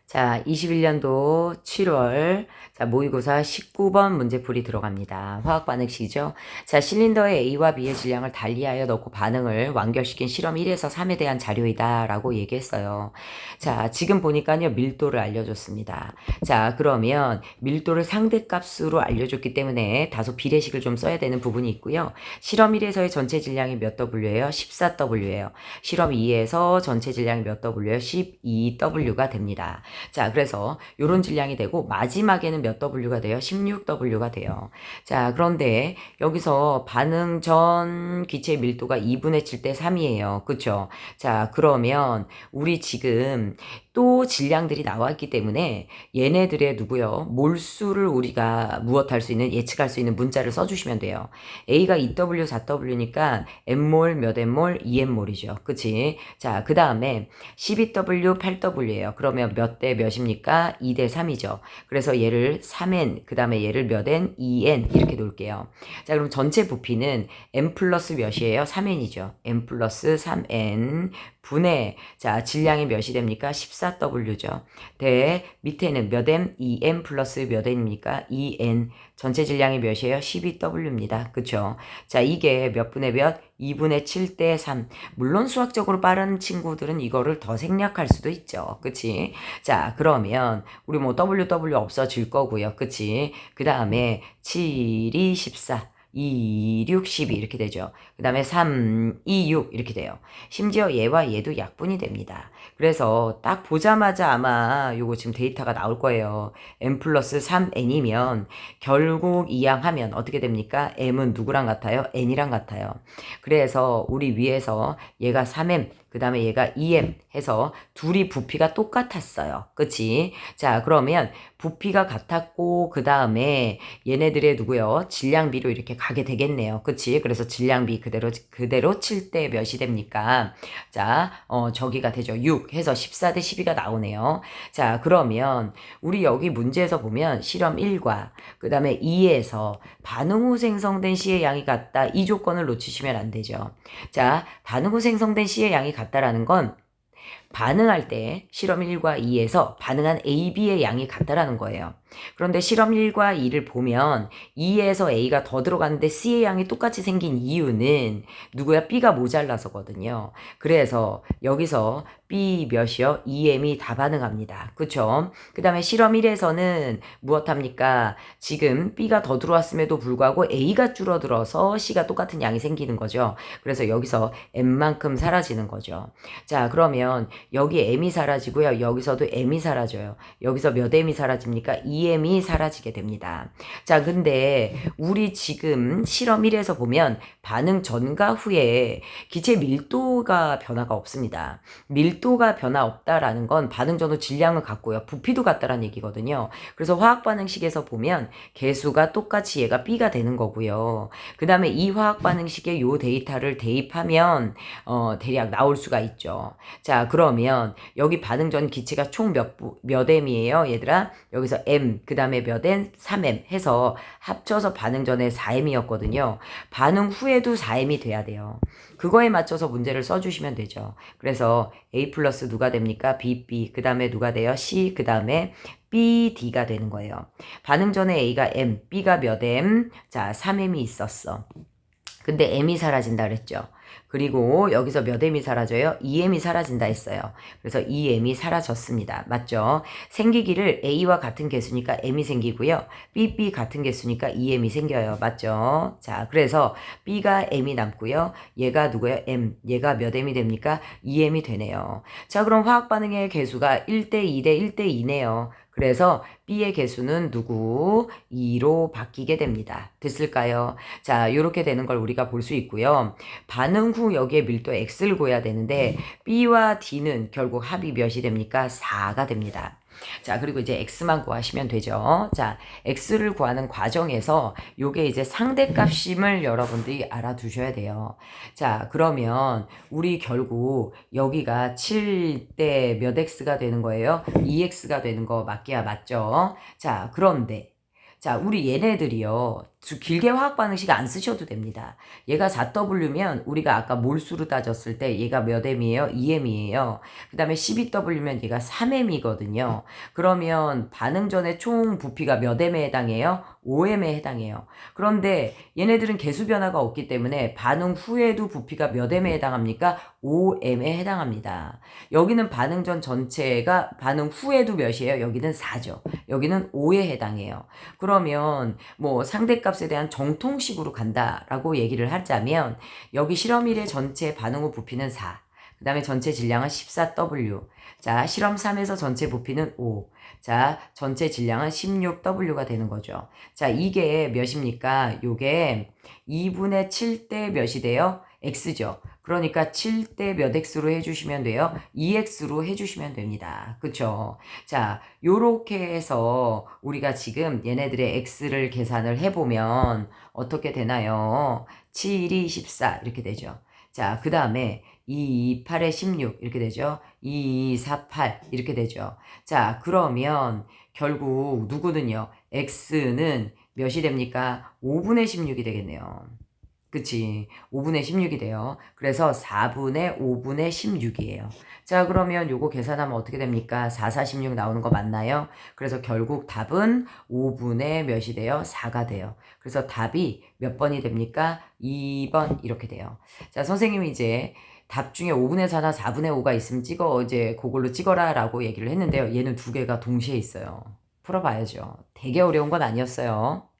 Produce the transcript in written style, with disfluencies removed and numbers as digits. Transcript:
자, 21년도 7월 자, 모의고사 19번 문제풀이 들어갑니다. 화학 반응식이죠. 자, 실린더의 A와 B의 질량을 달리하여 넣고 반응을 완결시킨 실험 1에서 3에 대한 자료이다 라고 얘기했어요. 자, 지금 보니까요 밀도를 알려줬습니다. 자, 그러면 밀도를 상대값으로 알려줬기 때문에 다소 비례식을 좀 써야 되는 부분이 있고요. 실험 1에서의 전체 질량이 몇 W예요? 14W예요. 실험 2에서 전체 질량이 몇 W예요? 12W가 됩니다. 자, 그래서 요런 질량이 되고 마지막에는 몇 W가 돼요? 16W가 돼요. 자, 그런데 여기서 반응 전 기체 밀도가 2분의 7 대 3이에요. 그쵸? 자, 그러면 우리 지금 또 질량들이 나왔기 때문에 얘네들의 누구요? 몰수를 우리가 무엇할 수 있는 예측할 수 있는 문자를 써주시면 돼요. A가 2W 4W니까 M몰 몇 M몰 2M몰이죠. 그치? 자, 그 다음에 12W 8W예요. 그러면 몇 대 몇입니까? 2 대 3이죠. 그래서 얘를 3N 그 다음에 얘를 몇 N? 2N 이렇게 놓을게요. 자, 그럼 전체 부피는 M 플러스 몇이에요? 3N이죠. M 플러스 3N 분의 자 질량이 몇이 됩니까? 14W죠. 대 밑에는 몇 M? 2M 플러스 몇 N입니까? 2N 전체 질량이 몇이에요? 12W입니다. 그쵸? 자 이게 몇 분의 몇? 2분의 7 대 3. 물론 수학적으로 빠른 친구들은 이거를 더 생략할 수도 있죠. 그치? 자 그러면 우리 뭐 WW 없어질 거고요. 그치? 그 다음에 7이 14 2, 6, 12 이렇게 되죠. 그 다음에 3, 2, 6 이렇게 돼요. 심지어 얘와 얘도 약분이 됩니다. 그래서 딱 보자마자 아마 요거 지금 데이터가 나올 거예요. m 플러스 3n이면 결국 이항하면 어떻게 됩니까? m은 누구랑 같아요? n이랑 같아요. 그래서 우리 위에서 얘가 3m 그 다음에 얘가 2m 해서 둘이 부피가 똑같았어요. 그치? 자 그러면 부피가 같았고 그 다음에 얘네들의 누구요? 질량비로 이렇게 가게 되겠네요. 그치? 그래서 질량비 그대로 7대 몇이 됩니까? 자, 저기가 되죠. 6 해서 14대 12가 나오네요. 자, 그러면 우리 여기 문제에서 보면 실험 1과 그 다음에 2에서 반응 후 생성된 C의 양이 같다. 이 조건을 놓치시면 안 되죠. 자, 반응 후 생성된 C의 양이 같다라는 건 반응할 때 실험 1과 2에서 반응한 A, B의 양이 같다라는 거예요. 그런데 실험 1과 2를 보면 2에서 A가 더 들어갔는데 C의 양이 똑같이 생긴 이유는 누구야? B가 모자라서거든요. 그래서 여기서 B 몇이요? 2M이 다 반응합니다. 그쵸? 그 다음에 실험 1에서는 무엇합니까? 지금 B가 더 들어왔음에도 불구하고 A가 줄어들어서 C가 똑같은 양이 생기는 거죠. 그래서 여기서 M만큼 사라지는 거죠. 자, 그러면 여기 M이 사라지고요. 여기서도 M이 사라져요. 여기서 몇 M이 사라집니까? 2M이 사라지게 됩니다. 자, 근데 우리 지금 실험 1에서 보면 반응 전과 후에 기체 밀도가 변화가 없습니다. 밀도가 변화 없다라는 건 반응 전후 질량을 같고요. 부피도 같다라는 얘기거든요. 그래서 화학 반응식에서 보면 개수가 똑같이 얘가 B가 되는 거고요. 그 다음에 이 화학 반응식에 요 데이터를 대입하면 대략 나올 수가 있죠. 자, 그러면 여기 반응 전 기체가 총 몇 M이에요, 얘들아? 여기서 M, 그 다음에 몇 M? 3M 해서 합쳐서 반응 전에 4M이었거든요. 반응 후에도 4M이 돼야 돼요. 그거에 맞춰서 문제를 써주시면 되죠. 그래서 A 플러스 누가 됩니까? B, 그 다음에 누가 돼요? C, 그 다음에 B, D가 되는 거예요. 반응 전에 A가 M, B가 몇 M? 자, 3M이 있었어. 근데 M이 사라진다 그랬죠. 그리고 여기서 몇 M이 사라져요? 2M이 사라진다 했어요. 그래서 2M이 사라졌습니다. 맞죠? 생기기를 A와 같은 개수니까 M이 생기고요. B 같은 개수니까 2M이 생겨요. 맞죠? 자, 그래서 B가 M이 남고요. 얘가 누구예요? M. 얘가 몇 M이 됩니까? 2M이 되네요. 자, 그럼 화학 반응의 개수가 1대 2대 1대 2네요. 그래서 B의 개수는 누구? 2로 바뀌게 됩니다. 됐을까요? 자, 이렇게 되는 걸 우리가 볼 수 있고요. 반응 후 여기에 밀도 X를 구해야 되는데 B와 D는 결국 합이 몇이 됩니까? 4가 됩니다. 자, 그리고 이제 X만 구하시면 되죠. 자, X를 구하는 과정에서 요게 이제 상대값임을 여러분들이 알아두셔야 돼요. 자, 그러면 우리 결국 여기가 7대 몇 X가 되는 거예요? 2X가 되는 거 맞기야 맞죠? 자, 그런데 자, 우리 얘네들이요. 길게 화학 반응식 안 쓰셔도 됩니다. 얘가 4W면 우리가 아까 몰수로 따졌을 때 얘가 몇 M이에요? 2M이에요. 그 다음에 12W면 얘가 3M이거든요. 그러면 반응 전에 총 부피가 몇 M에 해당해요? 5M에 해당해요. 그런데 얘네들은 개수 변화가 없기 때문에 반응 후에도 부피가 몇 M에 해당합니까? 5M에 해당합니다. 여기는 반응 전 전체가 반응 후에도 몇이에요? 여기는 4죠. 여기는 5에 해당해요. 그러면 뭐 상대값에 대한 정통식으로 간다라고 얘기를 하자면 여기 실험 1의 전체 반응 후 부피는 4. 그 다음에 전체 질량은 14W. 자, 실험 3에서 전체 부피는 5. 자, 전체 질량은 16W가 되는 거죠. 자, 이게 몇입니까? 요게 2분의 7대 몇이 돼요? X죠. 그러니까 7대 몇 X로 해주시면 돼요? 2X로 해주시면 됩니다. 그쵸? 자, 요렇게 해서 우리가 지금 얘네들의 X를 계산을 해보면 어떻게 되나요? 7, 2, 14 이렇게 되죠. 자, 그 다음에 2, 8에 16 이렇게 되죠. 2, 4, 8 이렇게 되죠. 자, 그러면 결국 누구는요? X는 몇이 됩니까? 5분의 16이 되겠네요. 그치. 5분의 16이 돼요. 그래서 4분의 5분의 16이에요. 자, 그러면 요거 계산하면 어떻게 됩니까? 4, 4, 16 나오는 거 맞나요? 그래서 결국 답은 5분의 몇이 돼요? 4가 돼요. 그래서 답이 몇 번이 됩니까? 2번 이렇게 돼요. 자, 선생님이 이제 답 중에 5분의 4나 4분의 5가 있으면 이제 그걸로 찍어라 라고 얘기를 했는데요. 얘는 두 개가 동시에 있어요. 풀어봐야죠. 되게 어려운 건 아니었어요.